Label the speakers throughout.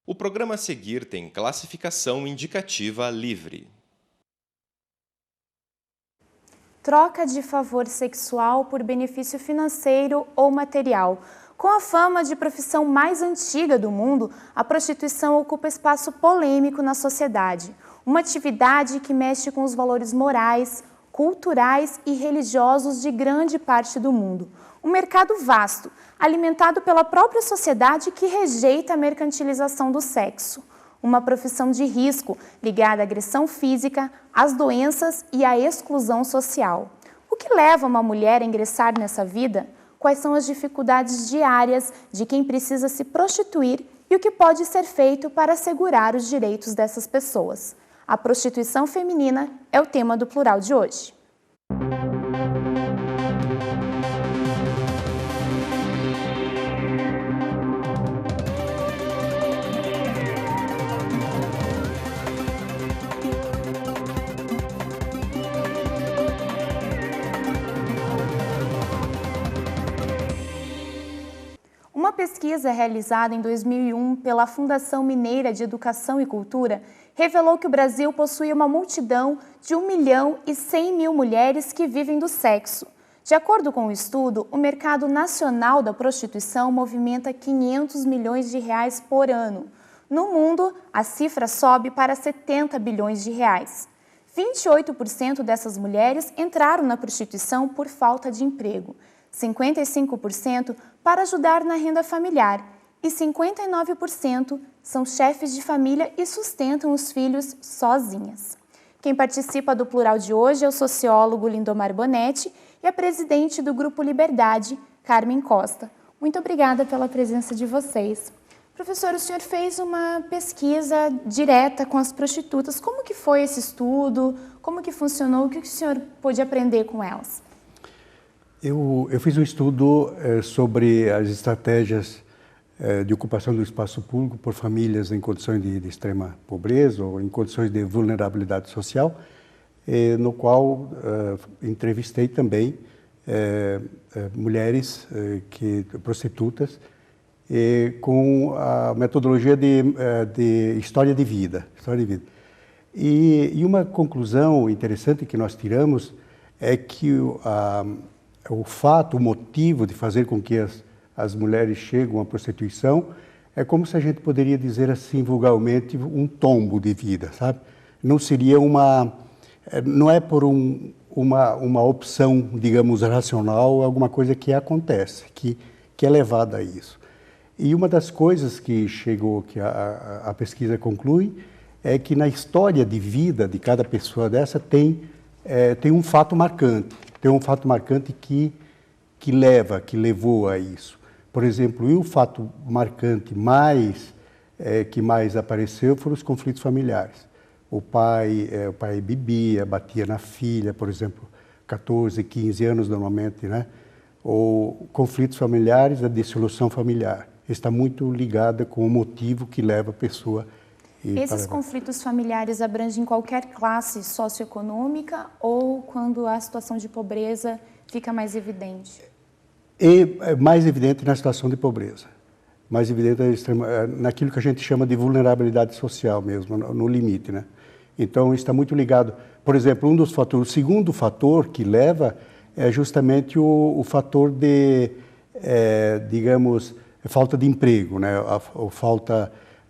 Speaker 1: O programa a seguir tem classificação indicativa livre.
Speaker 2: Troca de favor sexual por benefício financeiro ou material. Com a fama de profissão mais antiga do mundo, a prostituição ocupa espaço polêmico na sociedade. Uma atividade que mexe com os valores morais, culturais e religiosos de grande parte do mundo. Um mercado vasto, alimentado pela própria sociedade que rejeita a mercantilização do sexo. Uma profissão de risco ligada à agressão física, às doenças e à exclusão social. O que leva uma mulher a ingressar nessa vida? Quais são as dificuldades diárias de quem precisa se prostituir e o que pode ser feito para assegurar os direitos dessas pessoas? A prostituição feminina é o tema do Plural de hoje. Uma pesquisa realizada em 2001 pela Fundação Mineira de Educação e Cultura revelou que o Brasil possui uma multidão de 1.100.000 mulheres que vivem do sexo. De acordo com o estudo, o mercado nacional da prostituição movimenta 500 milhões de reais por ano. No mundo, a cifra sobe para 70 bilhões de reais. 28% dessas mulheres entraram na prostituição por falta de emprego. 55% para ajudar na renda familiar e 59% são chefes de família e sustentam os filhos sozinhas. Quem participa do Plural de hoje é o sociólogo Lindomar Bonetti e a presidente do Grupo Liberdade, Carmen Costa. Muito obrigada pela presença de vocês. Professor, o senhor fez uma pesquisa direta com as prostitutas. Como que foi esse estudo? Como que funcionou? O que o senhor pôde aprender com elas?
Speaker 3: Eu fiz um estudo sobre as estratégias de ocupação do espaço público por famílias em condições de extrema pobreza ou em condições de vulnerabilidade social, no qual entrevistei também mulheres prostitutas com a metodologia de história de vida. E uma conclusão interessante que nós tiramos é que o motivo de fazer com que as mulheres cheguem à prostituição é como se a gente poderia dizer assim vulgarmente um tombo de vida, sabe? Não seria não é por uma opção, digamos, racional, alguma coisa que acontece, que é levada a isso. E uma das coisas que a pesquisa conclui é que na história de vida de cada pessoa dessa tem um fato marcante. Tem um fato marcante que levou a isso. Por exemplo, e o fato marcante que mais apareceu foram os conflitos familiares. O pai bebia, batia na filha, por exemplo, 14, 15 anos normalmente, né? Ou conflitos familiares, a dissolução familiar. Está muito ligada com o motivo que leva a pessoa.
Speaker 2: Esses conflitos familiares abrangem qualquer classe socioeconômica ou quando a situação de pobreza fica mais evidente?
Speaker 3: É mais evidente na situação de pobreza. Mais evidente naquilo que a gente chama de vulnerabilidade social mesmo, no limite, né? Então, está muito ligado. Por exemplo, o segundo fator que leva é justamente o fator de, digamos, falta de emprego, né?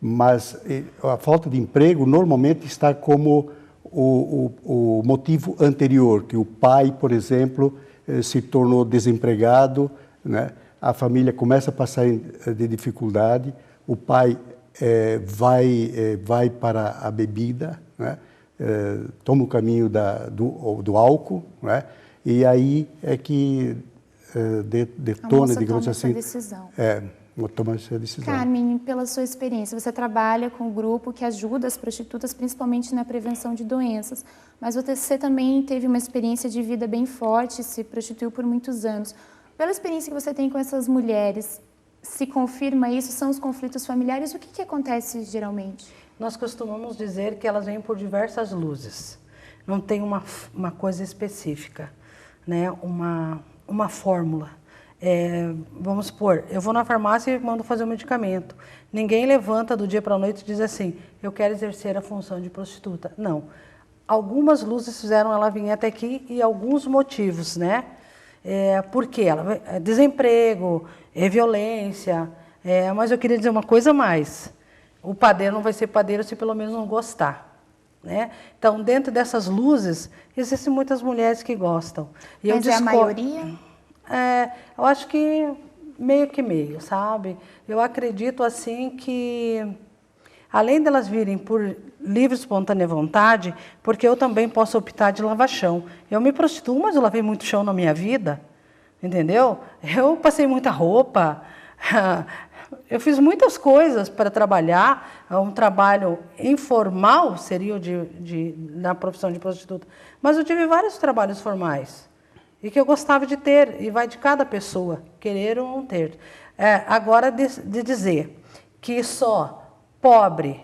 Speaker 3: Mas a falta de emprego normalmente está como o motivo anterior, que o pai, por exemplo, se tornou desempregado, né? A família começa a passar de dificuldade, o pai vai para a bebida, né? Toma o caminho do álcool, né? E aí é que detona, digamos assim.
Speaker 2: Decisão.
Speaker 3: Toma essa decisão.
Speaker 2: Carmen, pela sua experiência, você trabalha com um grupo que ajuda as prostitutas, principalmente na prevenção de doenças, mas você também teve uma experiência de vida bem forte, se prostituiu por muitos anos. Pela experiência que você tem com essas mulheres, se confirma isso? São os conflitos familiares? O que acontece geralmente?
Speaker 4: Nós costumamos dizer que elas vêm por diversas luzes. Não tem uma coisa específica, né? Uma fórmula. Vamos supor, eu vou na farmácia e mando fazer um medicamento. Ninguém levanta do dia para a noite e diz assim, eu quero exercer a função de prostituta. Não. Algumas luzes fizeram ela vir até aqui e alguns motivos, né? Porque ela desemprego, violência, mas eu queria dizer uma coisa a mais. O padeiro não vai ser padeiro se pelo menos não gostar, né? Então, dentro dessas luzes, existem muitas mulheres que gostam. E
Speaker 2: mas a maioria?
Speaker 4: Eu acho que meio, sabe? Eu acredito, assim, que além delas virem por livre, espontânea vontade, porque eu também posso optar de lavar chão. Eu me prostituo, mas eu lavei muito chão na minha vida, entendeu? Eu passei muita roupa, eu fiz muitas coisas para trabalhar, um trabalho informal seria na profissão de prostituta, mas eu tive vários trabalhos formais e que eu gostava de ter, e vai de cada pessoa, querer ou não ter. Agora, de dizer que só pobre,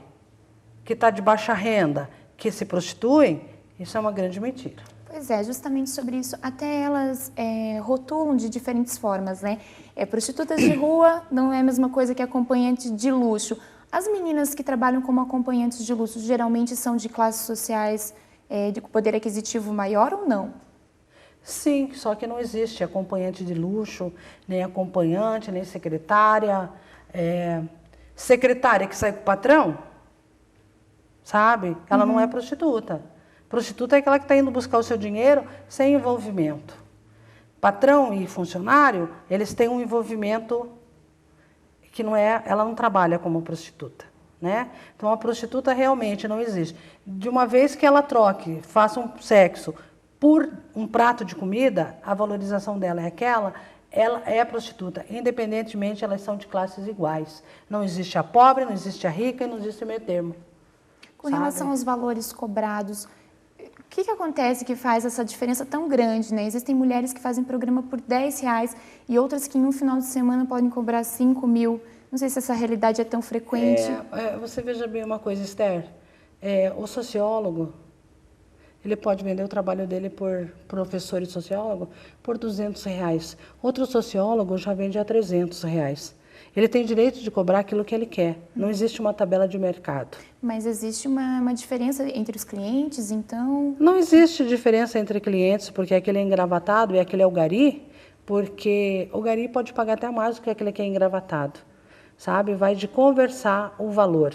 Speaker 4: que está de baixa renda, que se prostituem, isso é uma grande mentira.
Speaker 2: Pois é, justamente sobre isso. Até elas rotulam de diferentes formas, né? Prostitutas de rua não é a mesma coisa que acompanhante de luxo. As meninas que trabalham como acompanhantes de luxo geralmente são de classes sociais de poder aquisitivo maior ou não?
Speaker 4: Sim, só que não existe acompanhante de luxo, nem acompanhante, nem secretária. Secretária que sai com o patrão, sabe? Ela não é prostituta. Prostituta é aquela que está indo buscar o seu dinheiro sem envolvimento. Patrão e funcionário, eles têm um envolvimento que não é, ela não trabalha como prostituta, né? Então a prostituta realmente não existe. De uma vez que ela troque, faça um sexo por um prato de comida, a valorização dela é aquela, ela é prostituta, independentemente, elas são de classes iguais. Não existe a pobre, não existe a rica e não existe o meio termo.
Speaker 2: Com relação aos valores cobrados, o que acontece que faz essa diferença tão grande, né? Existem mulheres que fazem programa por R$10 e outras que em um final de semana podem cobrar 5 mil. Não sei se essa realidade é tão frequente.
Speaker 4: Você veja bem uma coisa, Esther. O sociólogo, ele pode vender o trabalho dele por professor e sociólogo por R$200. Outro sociólogo já vende a R$300. Ele tem direito de cobrar aquilo que ele quer. Não existe uma tabela de mercado.
Speaker 2: Mas existe uma diferença entre os clientes, então?
Speaker 4: Não existe diferença entre clientes, porque aquele é engravatado e aquele é o gari, porque o gari pode pagar até mais do que aquele que é engravatado, sabe? Vai de conversar o valor.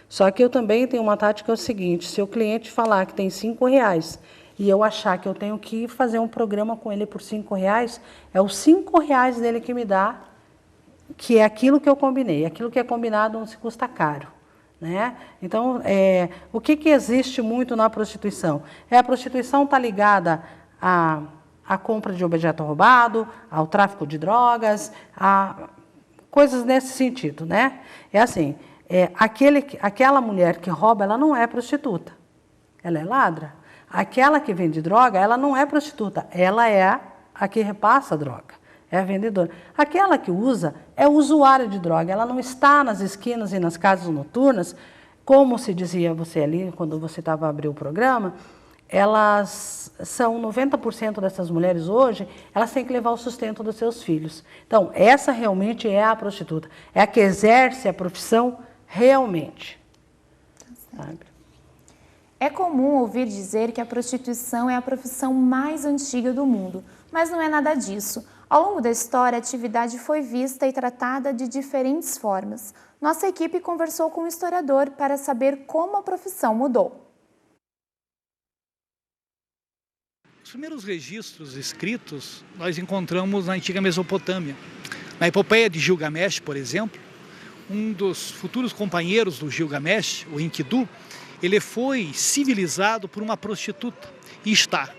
Speaker 4: Só que eu também tenho uma tática, é o seguinte, se o cliente falar que tem R$5 e eu achar que eu tenho que fazer um programa com ele por R$5, é os R$5 dele que me dá, que é aquilo que eu combinei. Aquilo que é combinado não se custa caro, né? Então, o que existe muito na prostituição? A prostituição está ligada à compra de objeto roubado, ao tráfico de drogas, a coisas nesse sentido, né? É assim, aquela mulher que rouba, ela não é prostituta, ela é ladra. Aquela que vende droga, ela não é prostituta, ela é a que repassa a droga. É a vendedora. Aquela que usa é usuária de droga. Ela não está nas esquinas e nas casas noturnas, como se dizia você ali, quando você estava a abrir o programa, elas são 90% dessas mulheres hoje, elas têm que levar o sustento dos seus filhos. Então, essa realmente é a prostituta. É a que exerce a profissão realmente. Sabe?
Speaker 2: É comum ouvir dizer que a prostituição é a profissão mais antiga do mundo, mas não é nada disso. Ao longo da história, a atividade foi vista e tratada de diferentes formas. Nossa equipe conversou com um historiador para saber como a profissão mudou.
Speaker 5: Os primeiros registros escritos nós encontramos na antiga Mesopotâmia. Na epopeia de Gilgamesh, por exemplo, um dos futuros companheiros do Gilgamesh, o Enkidu, ele foi civilizado por uma prostituta, Ishtar.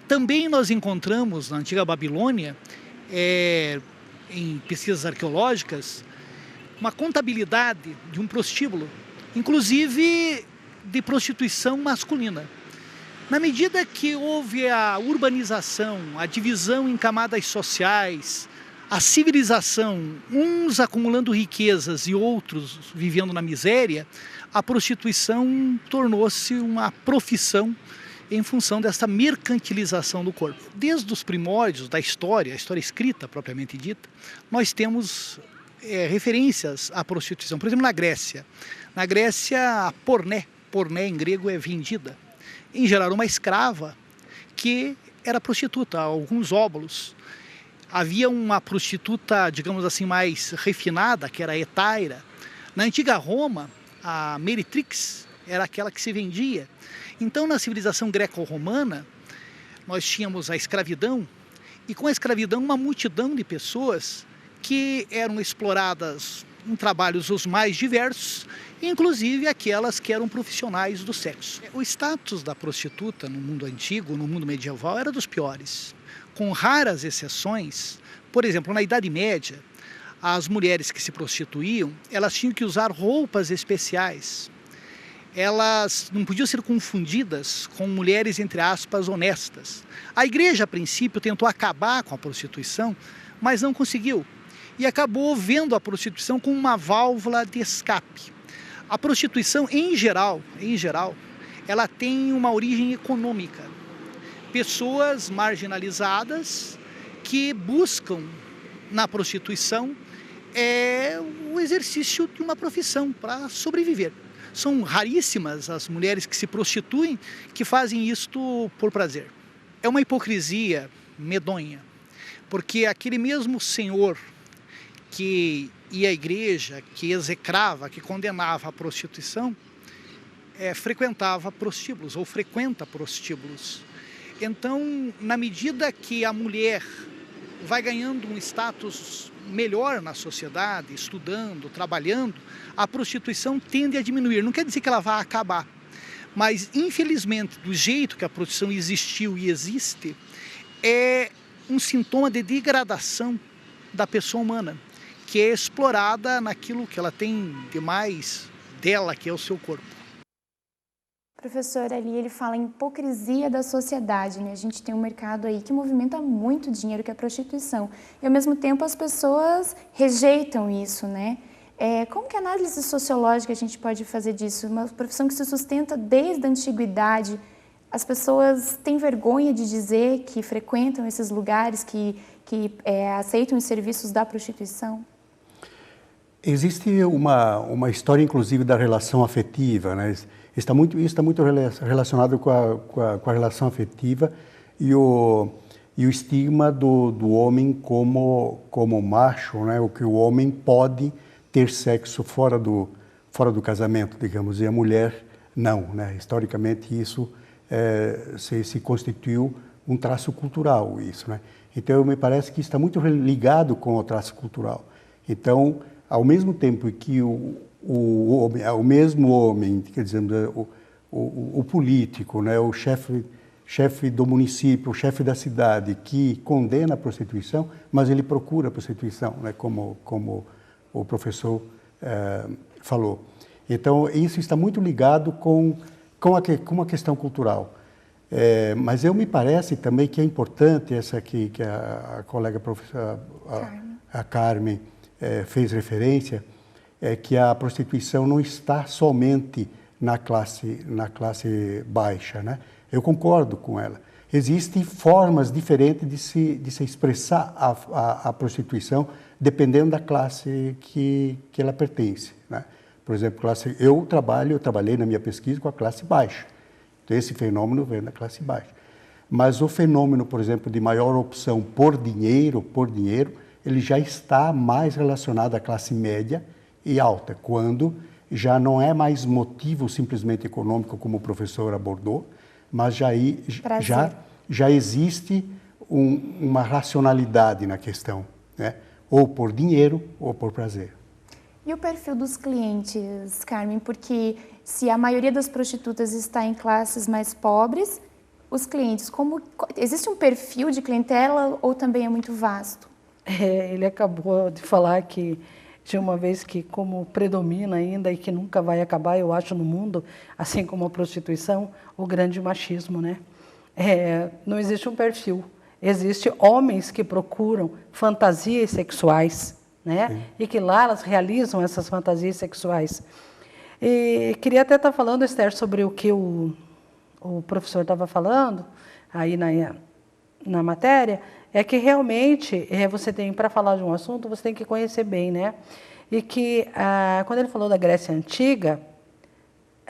Speaker 5: Também nós encontramos na antiga Babilônia, em pesquisas arqueológicas, uma contabilidade de um prostíbulo, inclusive de prostituição masculina. Na medida que houve a urbanização, a divisão em camadas sociais, a civilização, uns acumulando riquezas e outros vivendo na miséria, a prostituição tornou-se uma profissão em função dessa mercantilização do corpo. Desde os primórdios da história, a história escrita propriamente dita, nós temos referências à prostituição. Por exemplo, na Grécia. Na Grécia, a porné em grego é vendida. Em geral, uma escrava que era prostituta, alguns óbulos. Havia uma prostituta, digamos assim, mais refinada, que era a hetaira. Na antiga Roma, a meretrix era aquela que se vendia. Então, na civilização greco-romana, nós tínhamos a escravidão, e com a escravidão uma multidão de pessoas que eram exploradas em trabalhos os mais diversos, inclusive aquelas que eram profissionais do sexo. O status da prostituta no mundo antigo, no mundo medieval, era dos piores. Com raras exceções, por exemplo, na Idade Média, as mulheres que se prostituíam, elas tinham que usar roupas especiais. Elas não podiam ser confundidas com mulheres, entre aspas, honestas. A igreja, a princípio, tentou acabar com a prostituição, mas não conseguiu. E acabou vendo a prostituição como uma válvula de escape. A prostituição, em geral, ela tem uma origem econômica. Pessoas marginalizadas que buscam na prostituição o exercício de uma profissão para sobreviver. São raríssimas as mulheres que se prostituem, que fazem isto por prazer. É uma hipocrisia medonha, porque aquele mesmo senhor que ia à igreja, que execrava, que condenava a prostituição, frequentava prostíbulos, ou frequenta prostíbulos. Então, na medida que a mulher vai ganhando um status melhor na sociedade, estudando, trabalhando, a prostituição tende a diminuir. Não quer dizer que ela vá acabar, mas, infelizmente, do jeito que a prostituição existiu e existe, é um sintoma de degradação da pessoa humana, que é explorada naquilo que ela tem de mais dela, que é o seu corpo.
Speaker 2: Professor, ali ele fala em hipocrisia da sociedade, né? A gente tem um mercado aí que movimenta muito dinheiro, que é a prostituição. E, ao mesmo tempo, as pessoas rejeitam isso, né? Como que a análise sociológica a gente pode fazer disso? Uma profissão que se sustenta desde a antiguidade. As pessoas têm vergonha de dizer que frequentam esses lugares, que aceitam os serviços da prostituição?
Speaker 3: Existe uma história, inclusive, da relação afetiva, né? Isso está muito relacionado com a relação afetiva e o estigma do homem como macho, né? O que o homem pode ter sexo fora do casamento, digamos, e a mulher não, né? Historicamente isso se constituiu um traço cultural, isso, né? Então me parece que está muito ligado com o traço cultural. Então, ao mesmo tempo que o mesmo homem, quer dizer, o político, né, o chefe do município, o chefe da cidade, que condena a prostituição, mas ele procura a prostituição, né, como o professor falou. Então, isso está muito ligado com a questão cultural. Mas me parece também que é importante, essa aqui que a colega professora, a Carmen, fez referência, que a prostituição não está somente na classe baixa, né? Eu concordo com ela. Existem formas diferentes de se expressar a prostituição dependendo da classe que ela pertence, né? Por exemplo, eu trabalhei na minha pesquisa com a classe baixa. Então, esse fenômeno vem da classe baixa. Mas o fenômeno, por exemplo, de maior opção por dinheiro, ele já está mais relacionado à classe média e alta, quando já não é mais motivo simplesmente econômico, como o professor abordou, mas já existe uma racionalidade na questão, né? Ou por dinheiro ou por prazer.
Speaker 2: E o perfil dos clientes, Carmen? Porque se a maioria das prostitutas está em classes mais pobres, os clientes, existe um perfil de clientela ou também é muito vasto?
Speaker 4: Ele acabou de falar que tinha uma vez que, como predomina ainda e que nunca vai acabar, eu acho, no mundo, assim como a prostituição, o grande machismo, né? Não existe um perfil. Existem homens que procuram fantasias sexuais, né? Sim. E que lá elas realizam essas fantasias sexuais. E queria até estar falando, Esther, sobre o que o o professor estava falando aí na matéria, é que realmente você tem, para falar de um assunto, você tem que conhecer bem, né? E que quando ele falou da Grécia Antiga,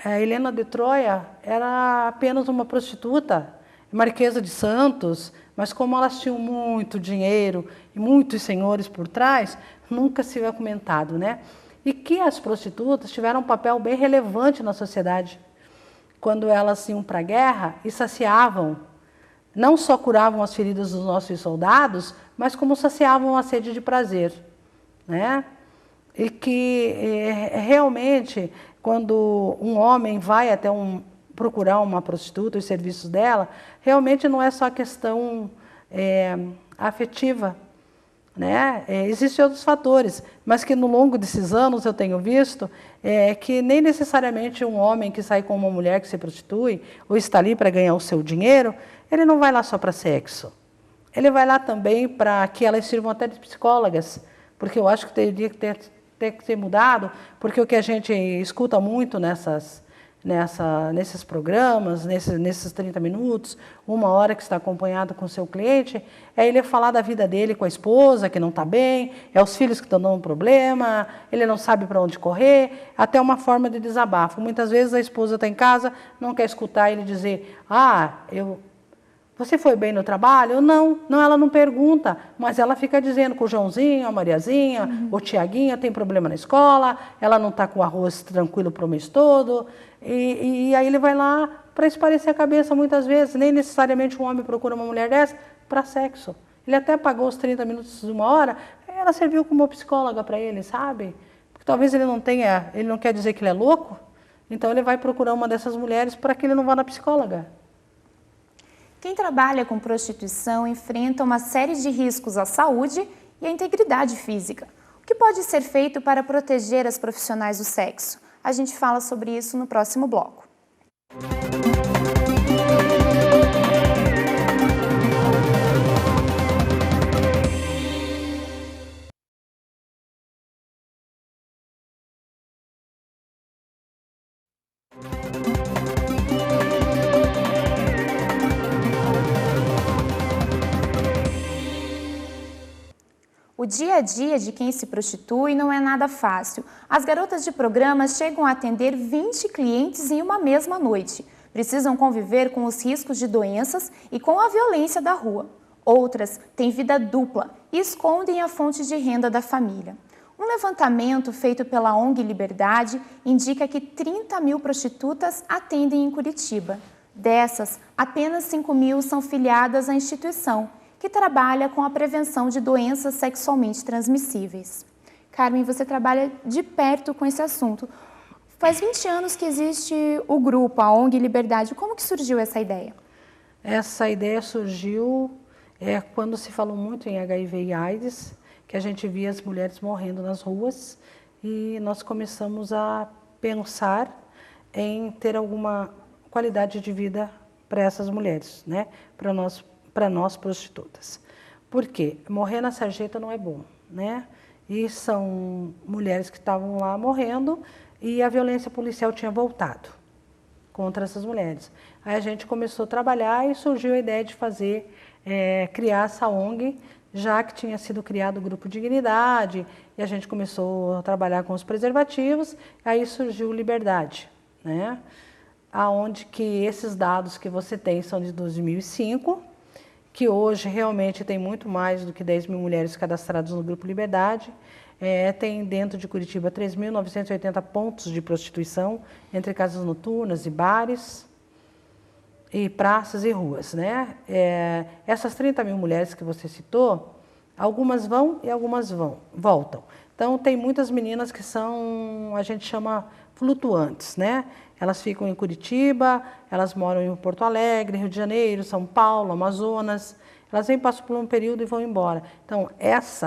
Speaker 4: a Helena de Troia era apenas uma prostituta, marquesa de Santos, mas como elas tinham muito dinheiro e muitos senhores por trás, nunca se havia comentado, né? E que as prostitutas tiveram um papel bem relevante na sociedade. Quando elas iam para a guerra e saciavam, não só curavam as feridas dos nossos soldados, mas como saciavam a sede de prazer, né? E que realmente, quando um homem vai até procurar uma prostituta, os serviços dela, realmente não é só questão afetiva, né? Existem outros fatores, mas que no longo desses anos eu tenho visto que nem necessariamente um homem que sai com uma mulher que se prostitui ou está ali para ganhar o seu dinheiro, ele não vai lá só para sexo. Ele vai lá também para que elas sirvam até de psicólogas, porque eu acho que teria que ter mudado, porque o que a gente escuta muito nesses programas, nesses 30 minutos, 1 hora que está acompanhado com o seu cliente, é ele falar da vida dele com a esposa, que não está bem, é os filhos que estão dando um problema, ele não sabe para onde correr, até uma forma de desabafo. Muitas vezes a esposa está em casa, não quer escutar ele dizer, você foi bem no trabalho? Não, ela não pergunta, mas ela fica dizendo que o Joãozinho, a Mariazinha, o Tiaguinho tem problema na escola, ela não está com o arroz tranquilo para o mês todo, e aí ele vai lá para esparecer a cabeça muitas vezes, nem necessariamente um homem procura uma mulher dessa para sexo. Ele até pagou os 30 minutos de 1 hora, ela serviu como psicóloga para ele, sabe? Porque talvez ele não quer dizer que ele é louco, então ele vai procurar uma dessas mulheres para que ele não vá na psicóloga.
Speaker 2: Quem trabalha com prostituição enfrenta uma série de riscos à saúde e à integridade física. O que pode ser feito para proteger as profissionais do sexo? A gente fala sobre isso no próximo bloco. O dia a dia de quem se prostitui não é nada fácil. As garotas de programa chegam a atender 20 clientes em uma mesma noite. Precisam conviver com os riscos de doenças e com a violência da rua. Outras têm vida dupla e escondem a fonte de renda da família. Um levantamento feito pela ONG Liberdade indica que 30 mil prostitutas atendem em Curitiba. Dessas, apenas 5 mil são filiadas à instituição, que trabalha com a prevenção de doenças sexualmente transmissíveis. Carmen, você trabalha de perto com esse assunto. Faz 20 anos que existe o grupo, a ONG Liberdade. Como que surgiu essa ideia?
Speaker 4: Essa ideia surgiu quando se falou muito em HIV e AIDS, que a gente via as mulheres morrendo nas ruas, e nós começamos a pensar em ter alguma qualidade de vida para essas mulheres, né? Para nós prostitutas. Por quê? Morrer na sarjeta não é bom, né? E são mulheres que estavam lá morrendo e a violência policial tinha voltado contra essas mulheres. Aí a gente começou a trabalhar e surgiu a ideia de criar essa ONG, já que tinha sido criado o Grupo Dignidade, e a gente começou a trabalhar com os preservativos, aí surgiu Liberdade, né? Aonde que esses dados que você tem são de 2005, que hoje realmente tem muito mais do que 10 mil mulheres cadastradas no Grupo Liberdade. Tem dentro de Curitiba 3.980 pontos de prostituição, entre casas noturnas e bares, e praças e ruas, né? Essas 30 mil mulheres que você citou, algumas vão e algumas voltam. Então, tem muitas meninas que são, a gente chama flutuantes, né? Elas ficam em Curitiba, elas moram em Porto Alegre, Rio de Janeiro, São Paulo, Amazonas. Elas vêm, passam por um período e vão embora. Então,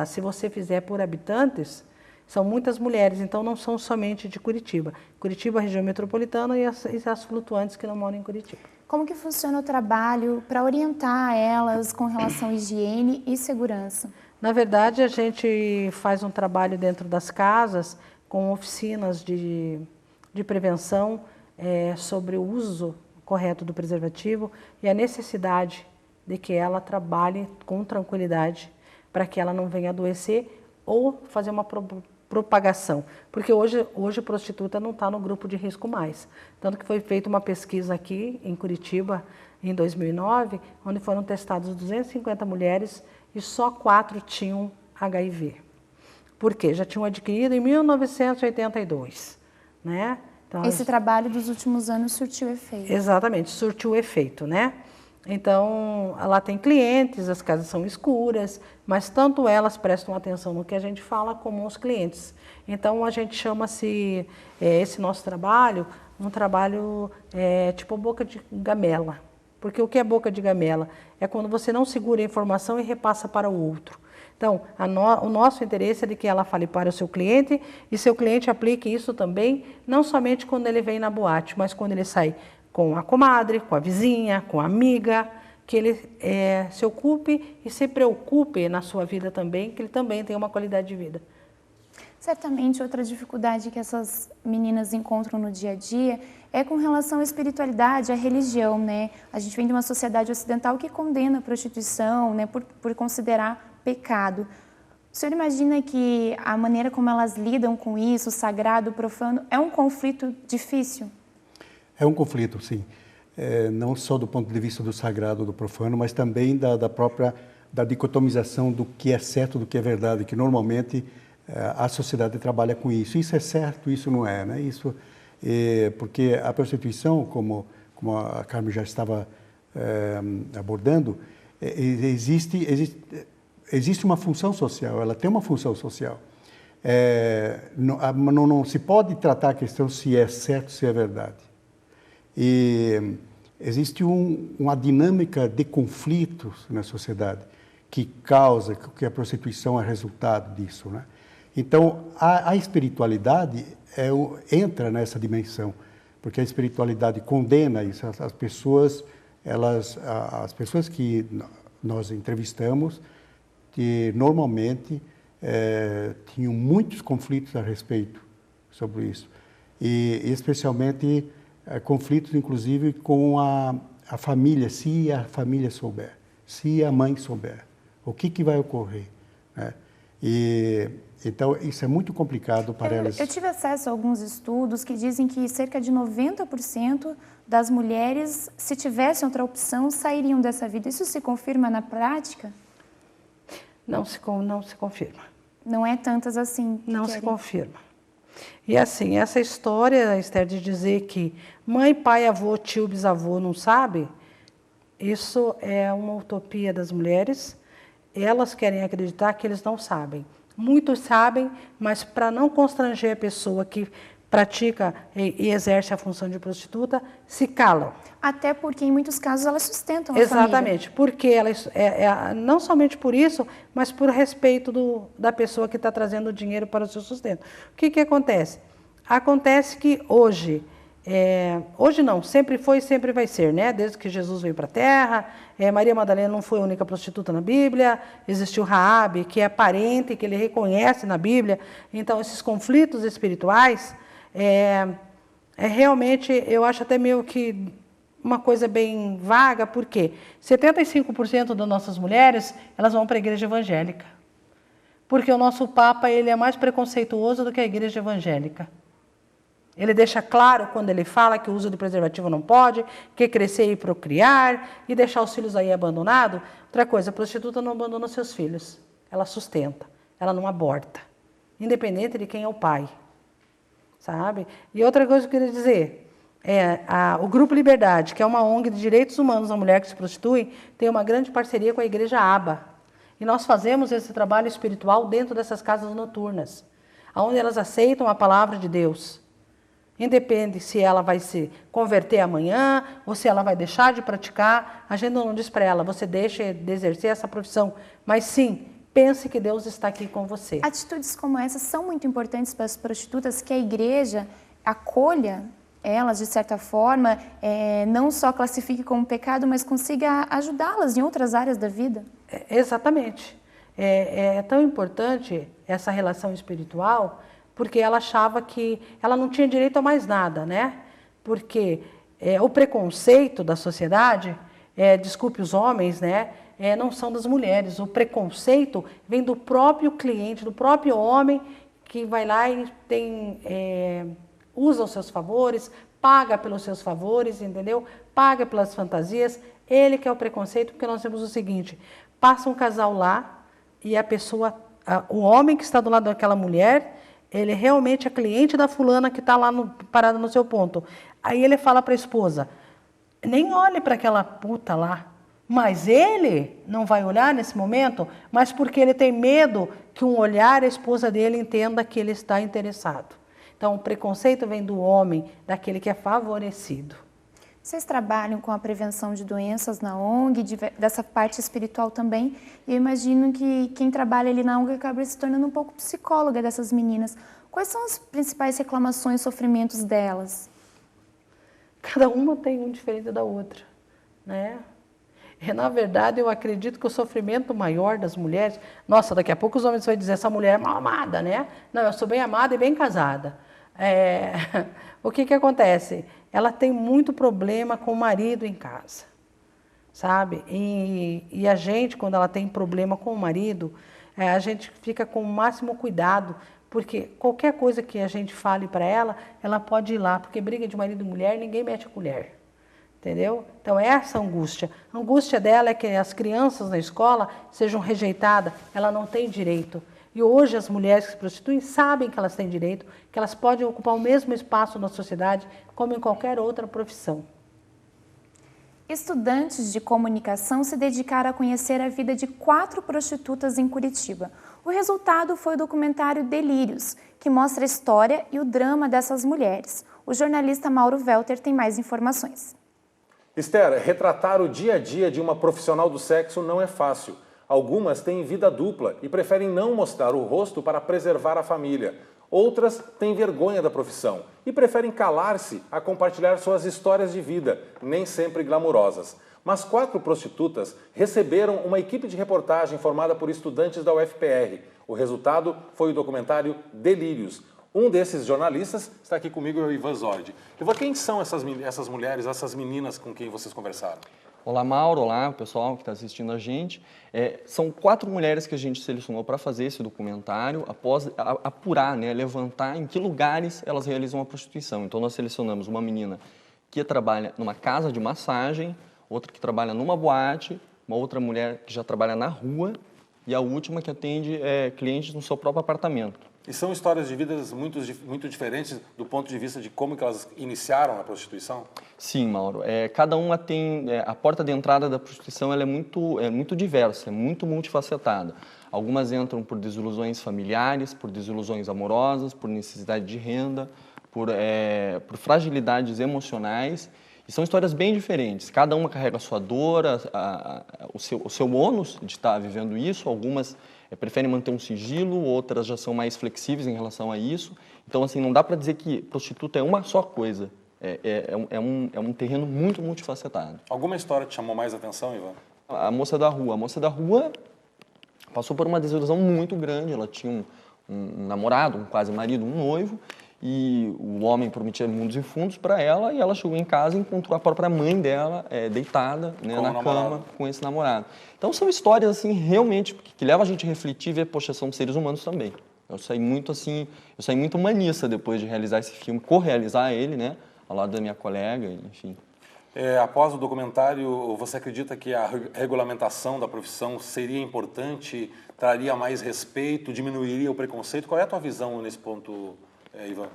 Speaker 4: se você fizer por habitantes, são muitas mulheres, então não são somente de Curitiba. Curitiba, região metropolitana, e as flutuantes que não moram em Curitiba.
Speaker 2: Como que funciona o trabalho para orientar elas com relação à higiene e segurança?
Speaker 4: Na verdade, a gente faz um trabalho dentro das casas com oficinas de prevenção sobre o uso correto do preservativo e a necessidade de que ela trabalhe com tranquilidade para que ela não venha adoecer ou fazer uma propagação. Porque hoje prostituta não está no grupo de risco mais. Tanto que foi feita uma pesquisa aqui em Curitiba, em 2009, onde foram testadas 250 mulheres e só 4 tinham HIV. Por quê? Já tinham adquirido em 1982, né? Então,
Speaker 2: Esse trabalho dos últimos anos surtiu efeito.
Speaker 4: Exatamente, surtiu efeito, né? Então, ela tem clientes, as casas são escuras, mas tanto elas prestam atenção no que a gente fala, como os clientes. Então, a gente chama-se, esse nosso trabalho, um trabalho tipo boca de gamela. Porque o que é boca de gamela? É quando você não segura a informação e repassa para o outro. Então, o nosso interesse é de que ela fale para o seu cliente e seu cliente aplique isso também, não somente quando ele vem na boate, mas quando ele sai com a comadre, com a vizinha, com a amiga, que ele se ocupe e se preocupe na sua vida também, que ele também tenha uma qualidade de vida.
Speaker 2: Certamente, outra dificuldade que essas meninas encontram no dia a dia é com relação à espiritualidade, à religião, né? A gente vem de uma sociedade ocidental que condena a prostituição, né, por considerar pecado. O senhor imagina que a maneira como elas lidam com isso, o sagrado, o profano, é um conflito difícil?
Speaker 3: É um conflito, sim. Não só do ponto de vista do sagrado, do profano, mas também da dicotomização do que é certo, do que é verdade, que normalmente a sociedade trabalha com isso. Isso é certo, isso não é, né? Porque a prostituição, como a Carmen já estava abordando, existe uma função social, ela tem uma função social. Não se pode tratar a questão se é certo, se é verdade. E existe uma dinâmica de conflitos na sociedade que causa que a prostituição é resultado disso, né? Então, a espiritualidade entra nessa dimensão, porque a espiritualidade condena isso. As pessoas que nós entrevistamos, que normalmente tinham muitos conflitos a respeito sobre isso. E especialmente conflitos, inclusive, com a família, se a família souber, se a mãe souber, o que vai ocorrer, né? Então, isso é muito complicado para elas.
Speaker 2: Eu tive acesso a alguns estudos que dizem que cerca de 90% das mulheres, se tivessem outra opção, sairiam dessa vida. Isso se confirma na prática?
Speaker 4: Não se confirma.
Speaker 2: Não é tantas assim?
Speaker 4: Não se confirma. E assim, essa história, Esther, de dizer que mãe, pai, avô, tio, bisavô não sabe, isso é uma utopia das mulheres. Elas querem acreditar que eles não sabem. Muitos sabem, mas para não constranger a pessoa que pratica e exerce a função de prostituta, se calam.
Speaker 2: Até porque, em muitos casos, elas sustentam a família.
Speaker 4: Exatamente, porque elas, não somente por isso, mas por respeito da pessoa que está trazendo o dinheiro para o seu sustento. O que acontece? Acontece que hoje não, sempre foi e sempre vai ser, né? Desde que Jesus veio para a Terra, Maria Madalena não foi a única prostituta na Bíblia, existiu Raabe, que é parente, que ele reconhece na Bíblia. Então, esses conflitos espirituais, realmente, eu acho até meio que uma coisa bem vaga, porque 75% das nossas mulheres, elas vão para a igreja evangélica. Porque o nosso Papa, ele é mais preconceituoso do que a igreja evangélica. Ele deixa claro quando ele fala que o uso de preservativo não pode, que crescer e procriar e deixar os filhos aí abandonados. Outra coisa, a prostituta não abandona seus filhos, ela sustenta, ela não aborta, independente de quem é o pai, sabe? E outra coisa que eu queria dizer, o Grupo Liberdade, que é uma ONG de direitos humanos da mulher que se prostitui, tem uma grande parceria com a Igreja Aba. E nós fazemos esse trabalho espiritual dentro dessas casas noturnas, onde elas aceitam a palavra de Deus. Independe se ela vai se converter amanhã ou se ela vai deixar de praticar, a gente não diz para ela, você deixa de exercer essa profissão, mas sim, pense que Deus está aqui com você.
Speaker 2: Atitudes como essas são muito importantes para as prostitutas, que a igreja acolha elas de certa forma, não só classifique como pecado, mas consiga ajudá-las em outras áreas da vida.
Speaker 4: Exatamente. É tão importante essa relação espiritual, porque ela achava que ela não tinha direito a mais nada, né? Porque o preconceito da sociedade, desculpe os homens, né, não são das mulheres. O preconceito vem do próprio cliente, do próprio homem que vai lá e usa os seus favores, paga pelos seus favores, entendeu? Paga pelas fantasias. Ele que é o preconceito, porque nós temos o seguinte, passa um casal lá e a pessoa, o homem que está do lado daquela mulher, ele realmente é cliente da fulana que está lá parada no seu ponto. Aí ele fala para a esposa, nem olhe para aquela puta lá. Mas ele não vai olhar nesse momento, mas porque ele tem medo que um olhar a esposa dele entenda que ele está interessado. Então, o preconceito vem do homem, daquele que é favorecido.
Speaker 2: Vocês trabalham com a prevenção de doenças na ONG, dessa parte espiritual também. E eu imagino que quem trabalha ali na ONG acaba se tornando um pouco psicóloga dessas meninas. Quais são as principais reclamações e sofrimentos delas?
Speaker 4: Cada uma tem um diferente da outra, né? Na verdade, eu acredito que o sofrimento maior das mulheres... Nossa, daqui a pouco os homens vão dizer, essa mulher é mal amada, né? Não, eu sou bem amada e bem casada. O que acontece? Ela tem muito problema com o marido em casa, sabe? E a gente, quando ela tem problema com o marido, a gente fica com o máximo cuidado, porque qualquer coisa que a gente fale para ela, ela pode ir lá, porque briga de marido e mulher, ninguém mete a colher. Entendeu? Então, essa angústia. A angústia dela é que as crianças na escola sejam rejeitadas, ela não tem direito. E hoje as mulheres que se prostituem sabem que elas têm direito, que elas podem ocupar o mesmo espaço na sociedade como em qualquer outra profissão.
Speaker 2: Estudantes de comunicação se dedicaram a conhecer a vida de 4 prostitutas em Curitiba. O resultado foi o documentário Delírios, que mostra a história e o drama dessas mulheres. O jornalista Mauro Welter tem mais informações.
Speaker 6: Esther, retratar o dia a dia de uma profissional do sexo não é fácil. Algumas têm vida dupla e preferem não mostrar o rosto para preservar a família. Outras têm vergonha da profissão e preferem calar-se a compartilhar suas histórias de vida, nem sempre glamourosas. Mas 4 prostitutas receberam uma equipe de reportagem formada por estudantes da UFPR. O resultado foi o documentário Delírios. Um desses jornalistas está aqui comigo, é o Ivan Zordi. Ivan, quem são essas mulheres, essas meninas com quem vocês conversaram?
Speaker 7: Olá, Mauro. Olá, pessoal que está assistindo a gente. São 4 mulheres que a gente selecionou para fazer esse documentário, após apurar, né, levantar em que lugares elas realizam a prostituição. Então, nós selecionamos uma menina que trabalha numa casa de massagem, outra que trabalha numa boate, uma outra mulher que já trabalha na rua e a última que atende clientes no seu próprio apartamento.
Speaker 6: E são histórias de vidas muito diferentes do ponto de vista de como que elas iniciaram a prostituição?
Speaker 7: Sim, Mauro. Cada uma tem... a porta de entrada da prostituição ela é muito diversa, é muito multifacetada. Algumas entram por desilusões familiares, por desilusões amorosas, por necessidade de renda, por fragilidades emocionais. E são histórias bem diferentes. Cada uma carrega a sua dor, o seu ônus de estar vivendo isso. Algumas preferem manter um sigilo, outras já são mais flexíveis em relação a isso. Então, assim, não dá para dizer que prostituta é uma só coisa. É um terreno muito multifacetado.
Speaker 6: Alguma história te chamou mais atenção, Ivan?
Speaker 7: A moça da rua. A moça da rua passou por uma desilusão muito grande. Ela tinha um namorado, um quase marido, um noivo, e o homem prometia mundos e fundos para ela, e ela chegou em casa e encontrou a própria mãe dela deitada, né, na cama com esse namorado. Então são histórias assim realmente que levam a gente a refletir e ver, poxa, são seres humanos também. Eu saí muito humanista depois de realizar esse filme, co-realizar ele, né, ao lado da minha colega, enfim.
Speaker 6: Após o documentário, você acredita que a regulamentação da profissão seria importante, traria mais respeito, diminuiria o preconceito? Qual é a tua visão nesse ponto, Ivan?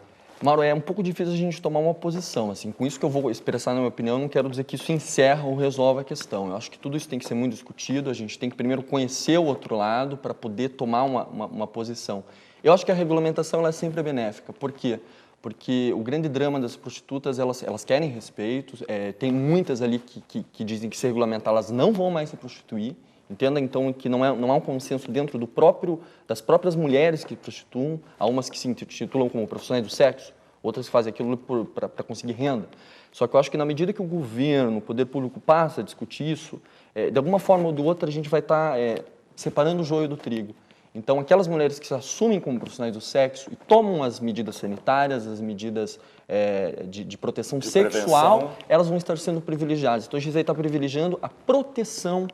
Speaker 7: Mauro, é um pouco difícil a gente tomar uma posição. Assim, com isso que eu vou expressar na minha opinião, eu não quero dizer que isso encerra ou resolve a questão. Eu acho que tudo isso tem que ser muito discutido, a gente tem que primeiro conhecer o outro lado para poder tomar uma posição. Eu acho que a regulamentação ela é sempre benéfica. Por quê? Porque o grande drama das prostitutas, elas querem respeito, tem muitas ali que dizem que se regulamentar elas não vão mais se prostituir. Entenda, então, que não há um consenso dentro das próprias mulheres que prostituam. Há umas que se intitulam como profissionais do sexo, outras que fazem aquilo para conseguir renda. Só que eu acho que na medida que o governo, o poder público passa a discutir isso, de alguma forma ou de outra a gente vai estar separando o joio do trigo. Então, aquelas mulheres que se assumem como profissionais do sexo e tomam as medidas sanitárias, as medidas de proteção sexual,
Speaker 6: prevenção,
Speaker 7: elas vão estar sendo privilegiadas. Então, a Gisele está privilegiando a proteção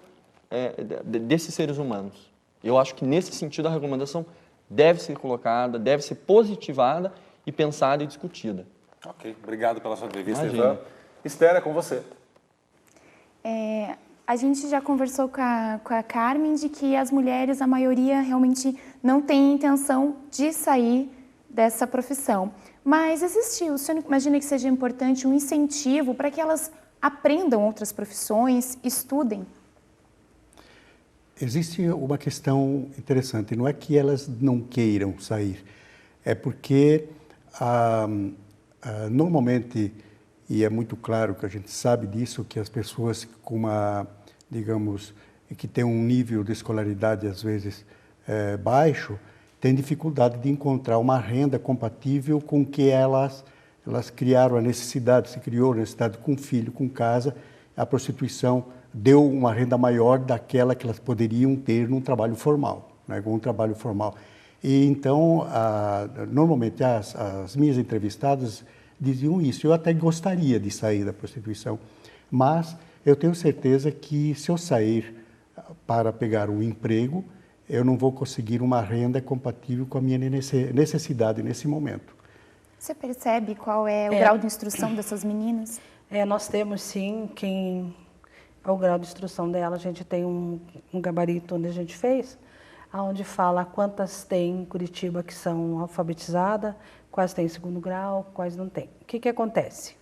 Speaker 7: desses seres humanos. Eu acho que, nesse sentido, a regulamentação deve ser colocada, deve ser positivada e pensada e discutida.
Speaker 6: Ok, obrigado pela sua entrevista,
Speaker 7: Imagina.
Speaker 6: Ivan. Esther, é com você.
Speaker 2: A gente já conversou com a Carmen de que as mulheres, a maioria, realmente não tem intenção de sair dessa profissão. Mas o senhor imagina que seja importante um incentivo para que elas aprendam outras profissões, estudem?
Speaker 3: Existe uma questão interessante, não é que elas não queiram sair, é porque normalmente, e é muito claro que a gente sabe disso, que as pessoas com digamos, que têm um nível de escolaridade às vezes baixo, têm dificuldade de encontrar uma renda compatível com que elas criaram a necessidade, se criou a necessidade com filho, com casa, a prostituição deu uma renda maior daquela que elas poderiam ter num trabalho formal, né, com um trabalho formal. E então, normalmente as minhas entrevistadas diziam isso. Eu até gostaria de sair da prostituição, mas eu tenho certeza que se eu sair para pegar um emprego, eu não vou conseguir uma renda compatível com a minha necessidade nesse momento.
Speaker 2: Você percebe qual é o grau de instrução dessas meninas?
Speaker 4: Nós temos sim o grau de instrução dela. A gente tem um gabarito onde a gente fez, onde fala quantas tem em Curitiba que são alfabetizadas, quais têm segundo grau, quais não têm. O que acontece?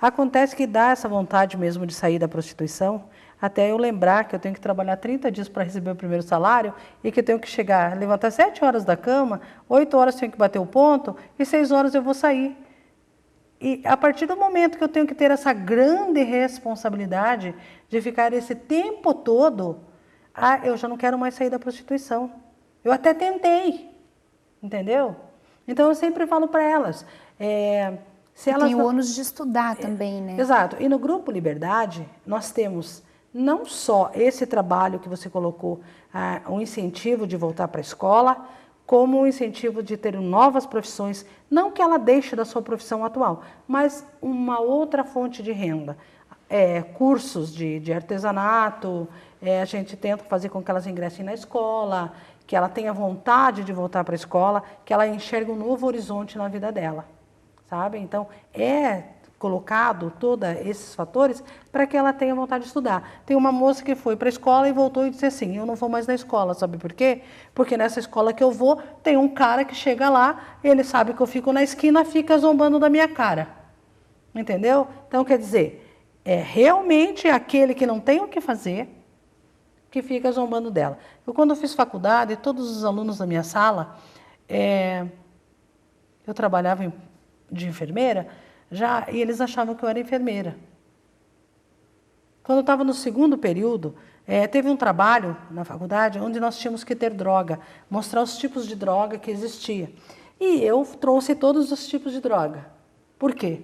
Speaker 4: Acontece que dá essa vontade mesmo de sair da prostituição, até eu lembrar que eu tenho que trabalhar 30 dias para receber o primeiro salário e que eu tenho que levantar 7 horas da cama, 8 horas eu tenho que bater o ponto e 6 horas eu vou sair. E a partir do momento que eu tenho que ter essa grande responsabilidade de ficar esse tempo todo, eu já não quero mais sair da prostituição. Eu até tentei, entendeu? Então eu sempre falo para elas...
Speaker 2: Se elas tem o ônus de estudar também, né?
Speaker 4: Exato. E no Grupo Liberdade, nós temos não só esse trabalho que você colocou, um incentivo de voltar para a escola, como um incentivo de ter novas profissões, não que ela deixe da sua profissão atual, mas uma outra fonte de renda. Cursos de artesanato, a gente tenta fazer com que elas ingressem na escola, que ela tenha vontade de voltar para a escola, que ela enxergue um novo horizonte na vida dela. Sabe? Então, colocado todos esses fatores para que ela tenha vontade de estudar. Tem uma moça que foi para a escola e voltou e disse assim, eu não vou mais na escola, sabe por quê? Porque nessa escola que eu vou, tem um cara que chega lá, ele sabe que eu fico na esquina, fica zombando da minha cara. Entendeu? Então, quer dizer, realmente aquele que não tem o que fazer, que fica zombando dela. Eu, quando eu fiz faculdade, todos os alunos da minha sala, eu trabalhava de enfermeira, e eles achavam que eu era enfermeira. Quando eu estava no segundo período, teve um trabalho na faculdade onde nós tínhamos que ter droga, mostrar os tipos de droga que existia. E eu trouxe todos os tipos de droga. Por quê?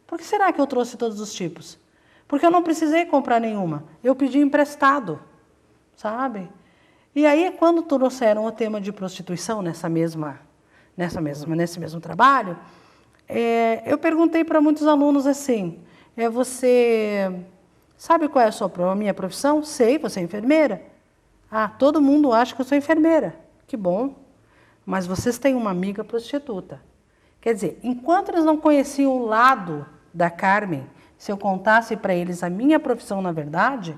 Speaker 4: Por que será que eu trouxe todos os tipos? Porque eu não precisei comprar nenhuma, eu pedi emprestado, sabe? E aí, quando trouxeram o tema de prostituição nesse mesmo trabalho, eu perguntei para muitos alunos assim, você sabe qual é a minha profissão? Sei, você é enfermeira. Todo mundo acha que eu sou enfermeira. Que bom, mas vocês têm uma amiga prostituta. Quer dizer, enquanto eles não conheciam o lado da Carmen, se eu contasse para eles a minha profissão na verdade,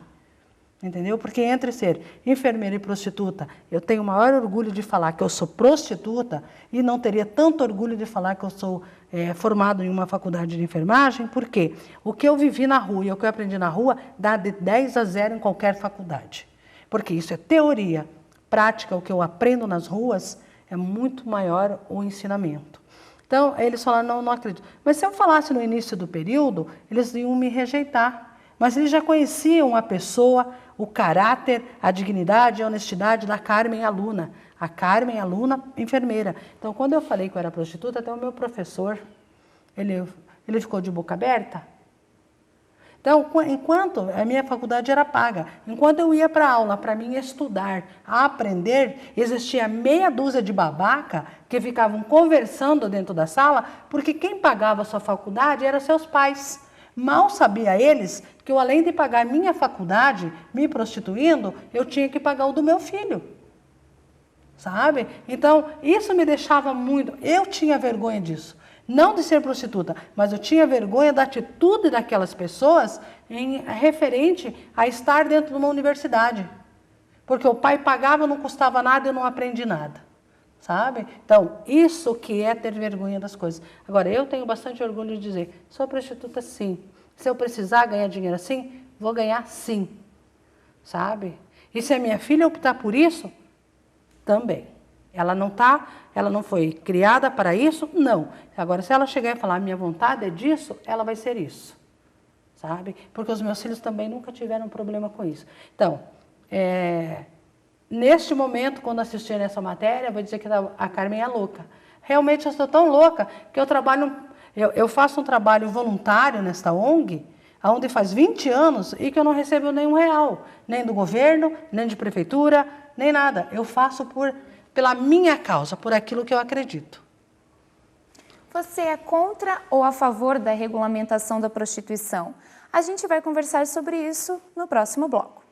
Speaker 4: entendeu? Porque entre ser enfermeira e prostituta, eu tenho o maior orgulho de falar que eu sou prostituta e não teria tanto orgulho de falar que eu sou formado em uma faculdade de enfermagem, porque o que eu vivi na rua e o que eu aprendi na rua dá de 10 a 0 em qualquer faculdade. Porque isso é teoria. Prática, o que eu aprendo nas ruas, é muito maior o ensinamento. Então, eles falaram, não acredito. Mas se eu falasse no início do período, eles iam me rejeitar. Mas eles já conheciam a pessoa, o caráter, a dignidade e a honestidade da Carmen aluna. A Carmen aluna enfermeira. Então, quando eu falei que eu era prostituta, até o meu professor, ele ficou de boca aberta. Então, enquanto a minha faculdade era paga, enquanto eu ia para aula, para mim estudar, aprender, existia meia dúzia de babaca que ficavam conversando dentro da sala, porque quem pagava a sua faculdade eram seus pais. Mal sabia eles que eu, além de pagar minha faculdade, me prostituindo, eu tinha que pagar o do meu filho. Sabe? Então, isso me deixava muito... Eu tinha vergonha disso. Não de ser prostituta, mas eu tinha vergonha da atitude daquelas pessoas referente a estar dentro de uma universidade. Porque o pai pagava, não custava nada e eu não aprendi nada. Sabe? Então, isso que é ter vergonha das coisas. Agora, eu tenho bastante orgulho de dizer, sou prostituta sim. Se eu precisar ganhar dinheiro assim, vou ganhar sim. Sabe? E se a minha filha optar por isso, também. Ela não foi criada para isso? Não. Agora, se ela chegar e falar, minha vontade é disso, ela vai ser isso. Sabe? Porque os meus filhos também nunca tiveram problema com isso. Então, neste momento, quando assistirem essa matéria, eu vou dizer que a Carmen é louca. Realmente eu estou tão louca que eu faço um trabalho voluntário nesta ONG, onde faz 20 anos e que eu não recebo nenhum real, nem do governo, nem de prefeitura, nem nada. Eu faço pela minha causa, por aquilo que eu acredito.
Speaker 2: Você é contra ou a favor da regulamentação da prostituição? A gente vai conversar sobre isso no próximo bloco.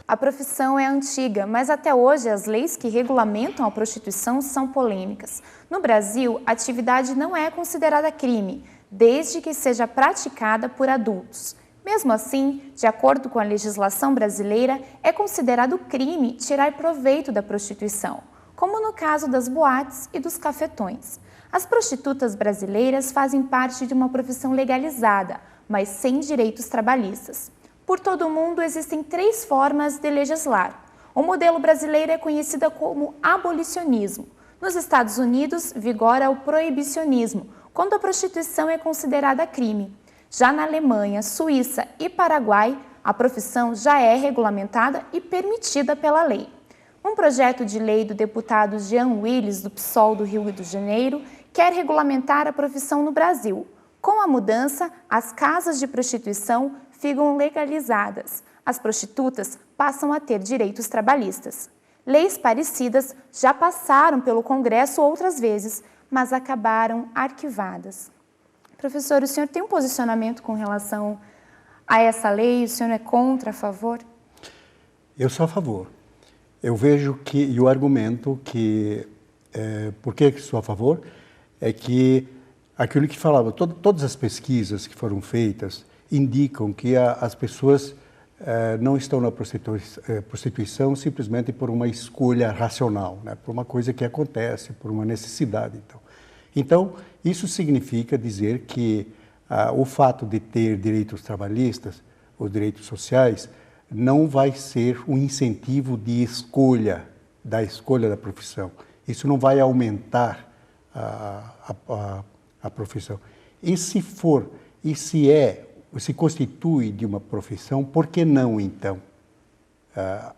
Speaker 2: A profissão é antiga, mas até hoje as leis que regulamentam a prostituição são polêmicas. No Brasil, a atividade não é considerada crime, desde que seja praticada por adultos. Mesmo assim, de acordo com a legislação brasileira, é considerado crime tirar proveito da prostituição, como no caso das boates e dos cafetões. As prostitutas brasileiras fazem parte de uma profissão legalizada, mas sem direitos trabalhistas. Por todo o mundo, existem 3 formas de legislar. O modelo brasileiro é conhecido como abolicionismo. Nos Estados Unidos, vigora o proibicionismo, quando a prostituição é considerada crime. Já na Alemanha, Suíça e Paraguai, a profissão já é regulamentada e permitida pela lei. Um projeto de lei do deputado Jean Willis, do PSOL do Rio de Janeiro, quer regulamentar a profissão no Brasil. Com a mudança, as casas de prostituição ficam legalizadas. As prostitutas passam a ter direitos trabalhistas. Leis parecidas já passaram pelo Congresso outras vezes, mas acabaram arquivadas. Professor, o senhor tem um posicionamento com relação a essa lei? O senhor é contra, a favor?
Speaker 3: Eu sou a favor. Eu vejo e o argumento por que sou a favor, é que aquilo que falava, todas as pesquisas que foram feitas indicam que as pessoas não estão na prostituição simplesmente por uma escolha racional, né? Por uma coisa que acontece, por uma necessidade. Então, isso significa dizer que o fato de ter direitos trabalhistas, os direitos sociais, não vai ser um incentivo de escolha da profissão. Isso não vai aumentar a profissão. E se constitui de uma profissão, por que não, então,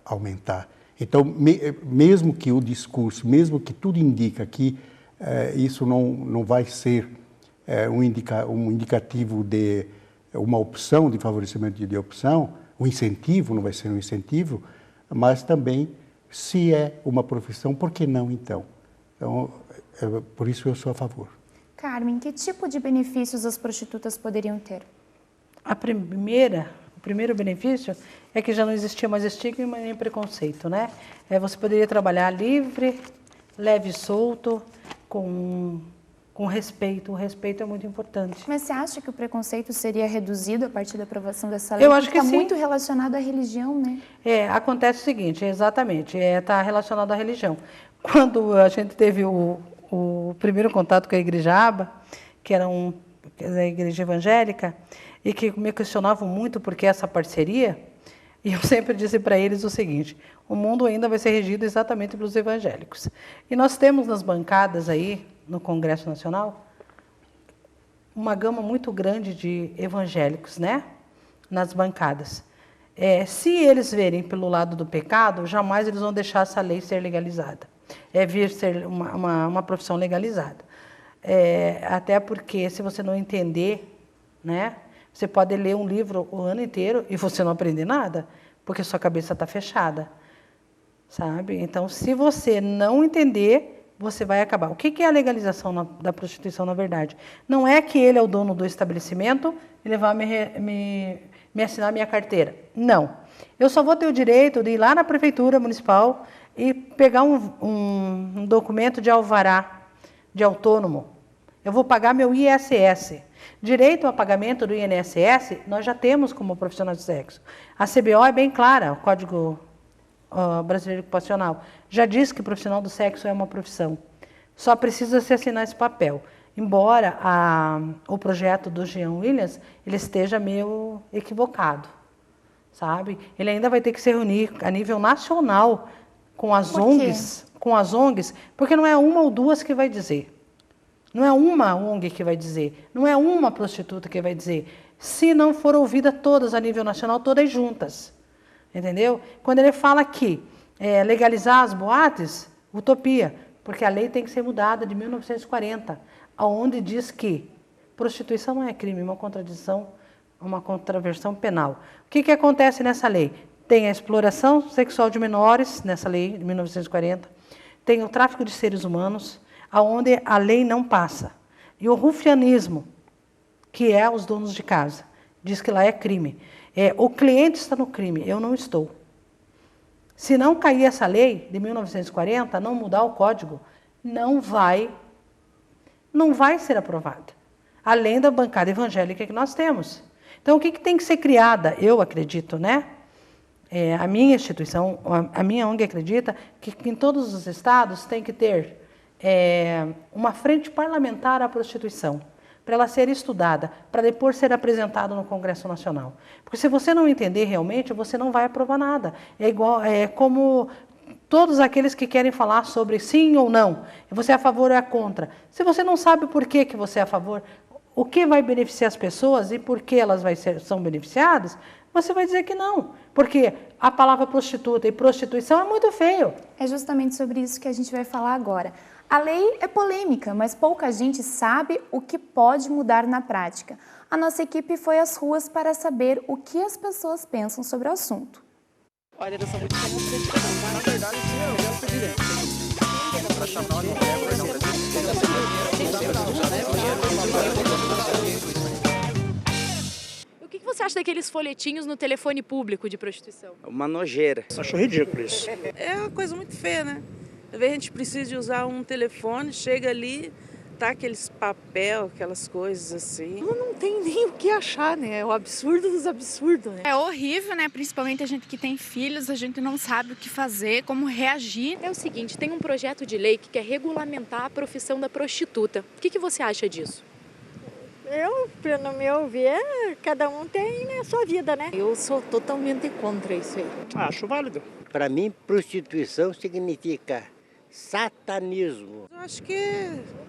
Speaker 3: aumentar? Então, mesmo que o discurso, mesmo que tudo indica que isso não vai ser um indicativo de uma opção, de favorecimento de opção, o incentivo não vai ser um incentivo, mas também, se é uma profissão, por que não, então? Então, por isso eu sou a favor.
Speaker 2: Carmen, que tipo de benefícios as prostitutas poderiam ter?
Speaker 4: O primeiro benefício é que já não existia mais estigma nem preconceito, né? Você poderia trabalhar livre, leve e solto, com respeito. O respeito é muito importante.
Speaker 2: Mas você acha que o preconceito seria reduzido a partir da aprovação dessa lei?
Speaker 4: Eu acho que sim.
Speaker 2: Está muito relacionado à religião, né?
Speaker 4: Acontece o seguinte, exatamente, está relacionado à religião. Quando a gente teve o primeiro contato com a Igreja Aba, que era a igreja evangélica, e que me questionavam muito por que essa parceria, e eu sempre disse para eles o seguinte: o mundo ainda vai ser regido exatamente pelos evangélicos. E nós temos nas bancadas aí no Congresso Nacional uma gama muito grande de evangélicos, né, nas bancadas. Se eles verem pelo lado do pecado, jamais eles vão deixar essa lei ser legalizada, vir ser uma profissão legalizada. Até porque, se você não entender, né, você pode ler um livro o ano inteiro e você não aprender nada, porque sua cabeça está fechada, sabe? Então, se você não entender, você vai acabar. O que é a legalização da prostituição, na verdade? Não é que ele é o dono do estabelecimento e ele vai me assinar minha carteira. Não. Eu só vou ter o direito de ir lá na prefeitura municipal e pegar um documento de alvará, de autônomo. Eu vou pagar meu ISS. Direito ao pagamento do INSS, nós já temos como profissional de sexo. A CBO é bem clara, o Código Brasileiro Ocupacional. Já diz que profissional do sexo é uma profissão. Só precisa se assinar esse papel. Embora o projeto do Jean Williams ele esteja meio equivocado, sabe? Ele ainda vai ter que se reunir a nível nacional com as ONGs, porque não é uma ou duas que vai dizer. Não é uma ONG que vai dizer, não é uma prostituta que vai dizer. Se não for ouvida todas a nível nacional, todas juntas. Entendeu? Quando ele fala que legalizar as boates, utopia, porque a lei tem que ser mudada de 1940, onde diz que prostituição não é crime, é uma contradição, uma contraversão penal. O que acontece nessa lei? Tem a exploração sexual de menores, nessa lei de 1940, tem o tráfico de seres humanos, aonde a lei não passa. E o rufianismo, que é os donos de casa, diz que lá é crime. O cliente está no crime, eu não estou. Se não cair essa lei de 1940, não mudar o código, não vai ser aprovada. Além da bancada evangélica que nós temos. Então, o que tem que ser criada? Eu acredito, né? A minha instituição, a minha ONG acredita que em todos os estados tem que ter uma frente parlamentar à prostituição, para ela ser estudada, para depois ser apresentada no Congresso Nacional. Porque se você não entender realmente, você não vai aprovar nada. É como todos aqueles que querem falar sobre sim ou não, você é a favor ou é contra. Se você não sabe por que você é a favor, o que vai beneficiar as pessoas e por que elas são beneficiadas, você vai dizer que não. Porque a palavra prostituta e prostituição é muito feio.
Speaker 2: É justamente sobre isso que a gente vai falar agora. A lei é polêmica, mas pouca gente sabe o que pode mudar na prática. A nossa equipe foi às ruas para saber o que as pessoas pensam sobre o assunto.
Speaker 8: Olha, eu sou muito na verdade, eu pedi direito. Para chamar
Speaker 9: O que você acha daqueles folhetinhos no telefone público de prostituição?
Speaker 10: Uma nojeira.
Speaker 11: Eu acho ridículo isso.
Speaker 12: É uma coisa muito feia, né? Às vezes a gente precisa de usar um telefone, chega ali, tá aqueles papel, aquelas coisas assim.
Speaker 13: Não tem nem o que achar, né? É o absurdo dos absurdos, né?
Speaker 14: É horrível, né? Principalmente a gente que tem filhos, a gente não sabe o que fazer, como reagir.
Speaker 9: É o seguinte, tem um projeto de lei que quer regulamentar a profissão da prostituta. O que você acha disso?
Speaker 13: No meu ver, cada um tem a sua vida, né?
Speaker 15: Eu sou totalmente contra isso aí.
Speaker 11: Acho válido.
Speaker 10: Para mim, prostituição significa satanismo.
Speaker 12: Eu acho que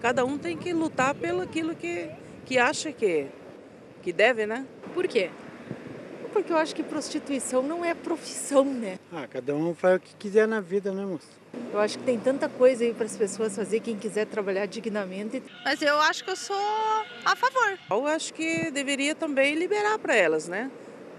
Speaker 12: cada um tem que lutar pelo aquilo que acha que deve, né?
Speaker 9: Por quê?
Speaker 13: Porque eu acho que prostituição não é profissão, né?
Speaker 11: Cada um faz o que quiser na vida, né, moça?
Speaker 13: Eu acho que tem tanta coisa aí para as pessoas fazer, quem quiser trabalhar dignamente.
Speaker 16: Mas eu acho que eu sou a favor.
Speaker 12: Eu acho que deveria também liberar para elas, né?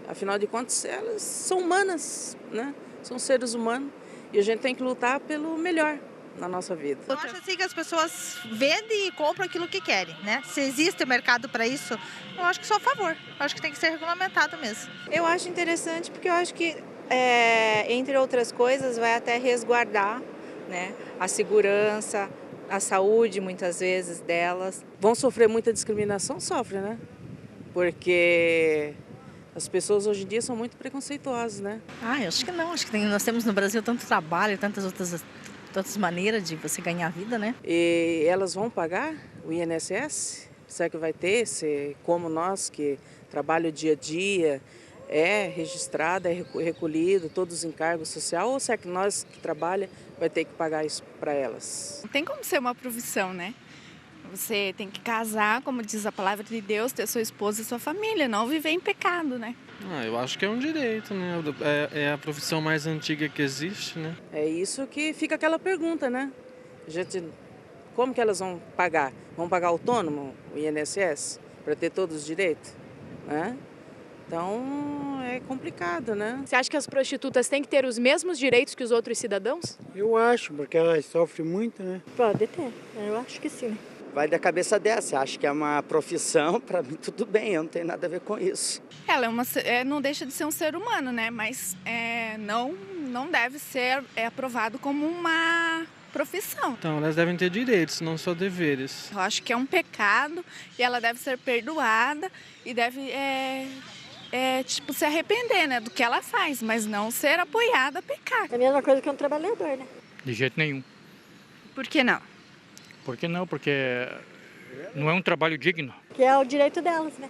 Speaker 12: Afinal de contas, elas são humanas, né? São seres humanos e a gente tem que lutar pelo melhor na nossa vida.
Speaker 16: Eu acho assim que as pessoas vendem e compram aquilo que querem, né? Se existe mercado para isso, eu acho que sou a favor. Eu acho que tem que ser regulamentado mesmo.
Speaker 17: Eu acho interessante porque eu acho que, entre outras coisas, vai até resguardar, né, a segurança, a saúde, muitas vezes, delas.
Speaker 12: Vão sofrer muita discriminação? Sofrem, né? Porque as pessoas hoje em dia são muito preconceituosas, né?
Speaker 18: Eu acho que não. Acho que nós temos no Brasil tanto trabalho, tantas outras maneiras de você ganhar vida, né?
Speaker 12: E elas vão pagar o INSS? Será que vai ter? Como nós que trabalham o dia a dia, é registrado, é recolhido, todos os encargos sociais, ou será que nós que trabalhamos vai ter que pagar isso para elas?
Speaker 14: Não tem como ser uma profissão, né? Você tem que casar, como diz a palavra de Deus, ter sua esposa e sua família, não viver em pecado, né?
Speaker 19: Eu acho que é um direito, né? É a profissão mais antiga que existe, né?
Speaker 12: É isso que fica aquela pergunta, né? Como que elas vão pagar? Vão pagar autônomo, o INSS, para ter todos os direitos? Né? Então, é complicado, né?
Speaker 9: Você acha que as prostitutas têm que ter os mesmos direitos que os outros cidadãos?
Speaker 11: Eu acho, porque elas sofrem muito, né?
Speaker 13: Pode ter, eu acho que sim.
Speaker 10: Vai da cabeça dessa, acho que é uma profissão, para mim tudo bem, eu não tenho nada a ver com isso.
Speaker 14: Ela não deixa de ser um ser humano, né? Mas não deve ser aprovado como uma profissão.
Speaker 19: Então, elas devem ter direitos, não só deveres.
Speaker 14: Eu acho que é um pecado e ela deve ser perdoada e deve se arrepender, né, do que ela faz, mas não ser apoiada a pecar.
Speaker 13: É a mesma coisa que um trabalhador, né?
Speaker 20: De jeito nenhum.
Speaker 14: Por que não?
Speaker 20: Por que não? Porque não é um trabalho digno.
Speaker 13: Que é o direito delas, né?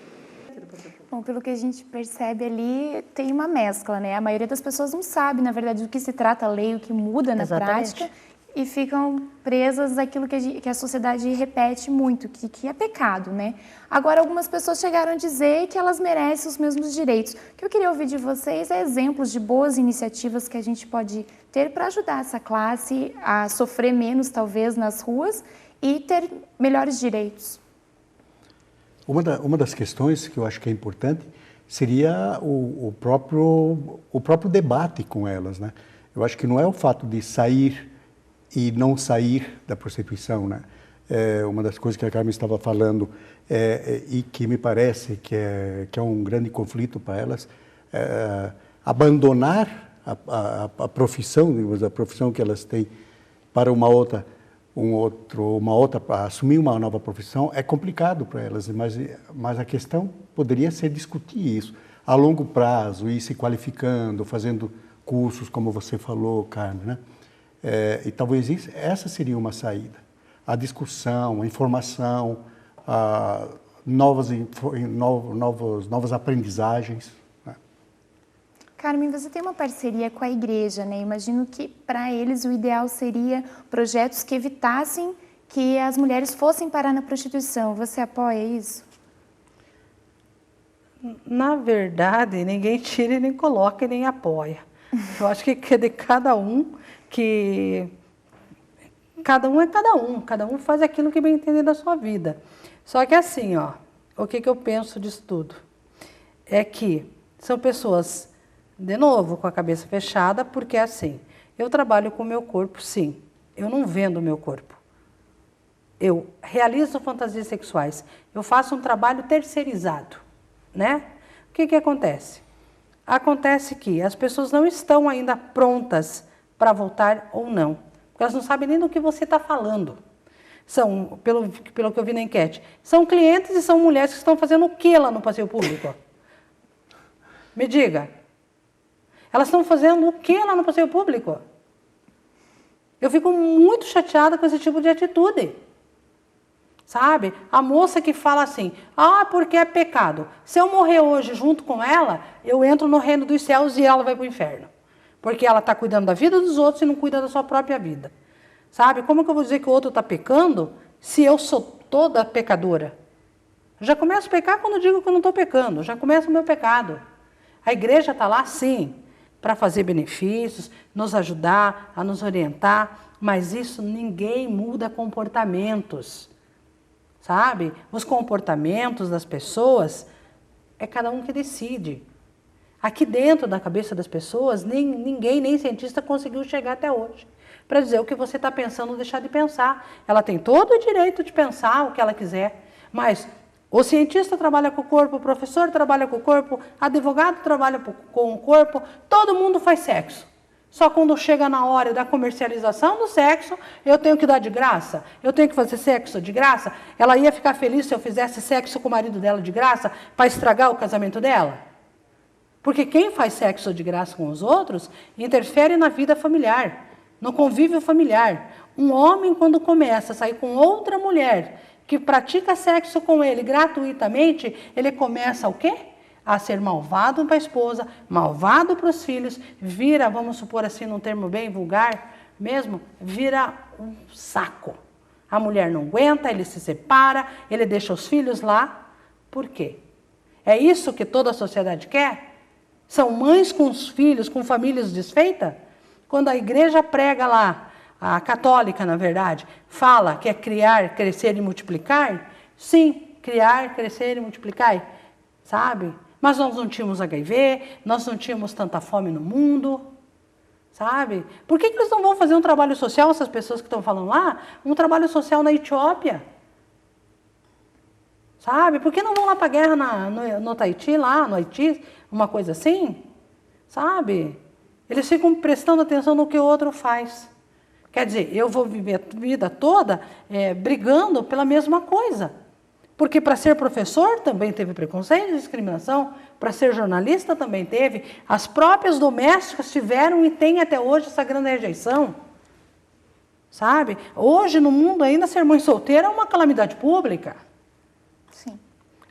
Speaker 2: Bom, pelo que a gente percebe ali, tem uma mescla, né? A maioria das pessoas não sabe, na verdade, do que se trata a lei, o que muda na prática, e ficam presas àquilo que a sociedade repete muito, que é pecado, né? Agora, algumas pessoas chegaram a dizer que elas merecem os mesmos direitos. O que eu queria ouvir de vocês é exemplos de boas iniciativas que a gente pode ter para ajudar essa classe a sofrer menos, talvez, nas ruas e ter melhores direitos.
Speaker 3: Uma das questões que eu acho que é importante seria o próprio debate com elas, né? Eu acho que não é o fato de sair e não sair da prostituição, né? Uma das coisas que a Carmen estava falando e que me parece que é um grande conflito para elas, abandonar a profissão, digamos, a profissão que elas têm para assumir uma nova profissão é complicado para elas, mas a questão poderia ser discutir isso a longo prazo, ir se qualificando, fazendo cursos, como você falou, Carmen, né? E talvez essa seria uma saída. A discussão, a informação, novas aprendizagens. Né?
Speaker 2: Carmen, você tem uma parceria com a igreja, né? Imagino que para eles o ideal seria projetos que evitassem que as mulheres fossem parar na prostituição. Você apoia isso?
Speaker 4: Na verdade, ninguém tira, nem coloca e nem apoia. Eu acho que é de cada um que... Cada um é cada um faz aquilo que bem entender da sua vida. Só que assim, o que eu penso disso tudo? É que são pessoas, de novo, com a cabeça fechada, porque assim, eu trabalho com o meu corpo, sim. Eu não vendo o meu corpo. Eu realizo fantasias sexuais. Eu faço um trabalho terceirizado, né? O que acontece? Acontece que as pessoas não estão ainda prontas para voltar ou não. Porque elas não sabem nem do que você está falando. São, pelo que eu vi na enquete, são clientes e são mulheres que estão fazendo o que lá no passeio público? Me diga. Elas estão fazendo o que lá no passeio público? Eu fico muito chateada com esse tipo de atitude. Sabe? A moça que fala assim, porque é pecado. Se eu morrer hoje junto com ela, eu entro no reino dos céus e ela vai para o inferno. Porque ela está cuidando da vida dos outros e não cuida da sua própria vida. Sabe? Como que eu vou dizer que o outro está pecando se eu sou toda pecadora? Eu já começo a pecar quando eu digo que eu não estou pecando. Já começa o meu pecado. A igreja está lá, sim, para fazer benefícios, nos ajudar, a nos orientar. Mas isso ninguém muda comportamentos. Sabe? Os comportamentos das pessoas é cada um que decide. Aqui dentro da cabeça das pessoas, ninguém, nem cientista, conseguiu chegar até hoje para dizer o que você está pensando ou deixar de pensar. Ela tem todo o direito de pensar o que ela quiser, mas o cientista trabalha com o corpo, o professor trabalha com o corpo, advogado trabalha com o corpo, todo mundo faz sexo. Só quando chega na hora da comercialização do sexo, eu tenho que dar de graça, eu tenho que fazer sexo de graça. Ela ia ficar feliz se eu fizesse sexo com o marido dela de graça para estragar o casamento dela? Porque quem faz sexo de graça com os outros interfere na vida familiar, no convívio familiar. Um homem, quando começa a sair com outra mulher que pratica sexo com ele gratuitamente, ele começa o quê? A ser malvado para a esposa, malvado para os filhos, vira, vamos supor assim, num termo bem vulgar mesmo, vira um saco. A mulher não aguenta, ele se separa, ele deixa os filhos lá. Por quê? É isso que toda a sociedade quer? São mães com os filhos, com famílias desfeitas? Quando a igreja prega lá, a católica, na verdade, fala que é criar, crescer e multiplicar, sim, criar, crescer e multiplicar, sabe? Mas nós não tínhamos HIV, nós não tínhamos tanta fome no mundo, sabe? Por que eles não vão fazer um trabalho social, essas pessoas que estão falando lá, um trabalho social na Etiópia? Sabe? Por que não vão lá para a guerra no Tahiti, lá no Haiti, uma coisa assim? Sabe? Eles ficam prestando atenção no que o outro faz. Quer dizer, eu vou viver a vida toda brigando pela mesma coisa. Porque para ser professor também teve preconceito e discriminação, para ser jornalista também teve. As próprias domésticas tiveram e têm até hoje essa grande rejeição. Sabe? Hoje no mundo ainda ser mãe solteira é uma calamidade pública.
Speaker 2: Sim.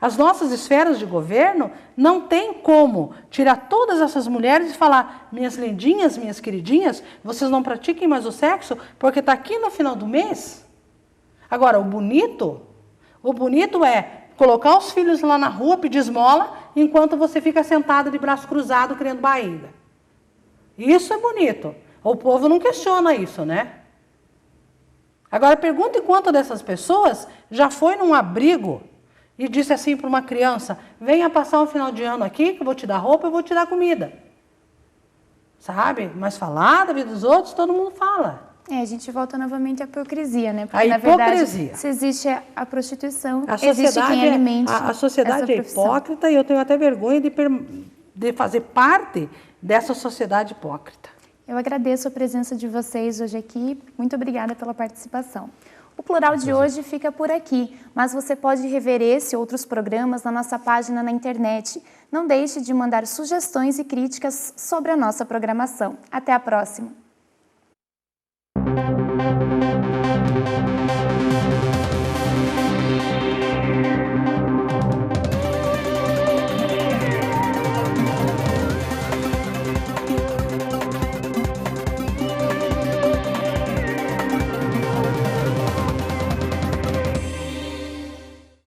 Speaker 4: As nossas esferas de governo não tem como tirar todas essas mulheres e falar: minhas lindinhas, minhas queridinhas, vocês não pratiquem mais o sexo porque está aqui no final do mês. Agora, o bonito é colocar os filhos lá na rua, pedir esmola, enquanto você fica sentada de braço cruzado criando barriga. Isso é bonito. O povo não questiona isso, né? Agora, pergunte quanto dessas pessoas já foi num abrigo e disse assim para uma criança: venha passar um final de ano aqui, que eu vou te dar roupa, eu vou te dar comida. Sabe? Mas falar da vida dos outros, todo mundo fala.
Speaker 2: A gente volta novamente à hipocrisia, né? Porque,
Speaker 4: A
Speaker 2: na
Speaker 4: hipocrisia.
Speaker 2: verdade, se existe a prostituição,
Speaker 4: A
Speaker 2: existe
Speaker 4: sociedade,
Speaker 2: quem alimente
Speaker 4: a sociedade
Speaker 2: essa
Speaker 4: é
Speaker 2: profissão.
Speaker 4: hipócrita e eu tenho até vergonha de fazer parte dessa sociedade hipócrita.
Speaker 2: Eu agradeço a presença de vocês hoje aqui. Muito obrigada pela participação. O Plural de hoje fica por aqui, mas você pode rever esse e outros programas na nossa página na internet. Não deixe de mandar sugestões e críticas sobre a nossa programação. Até a próxima!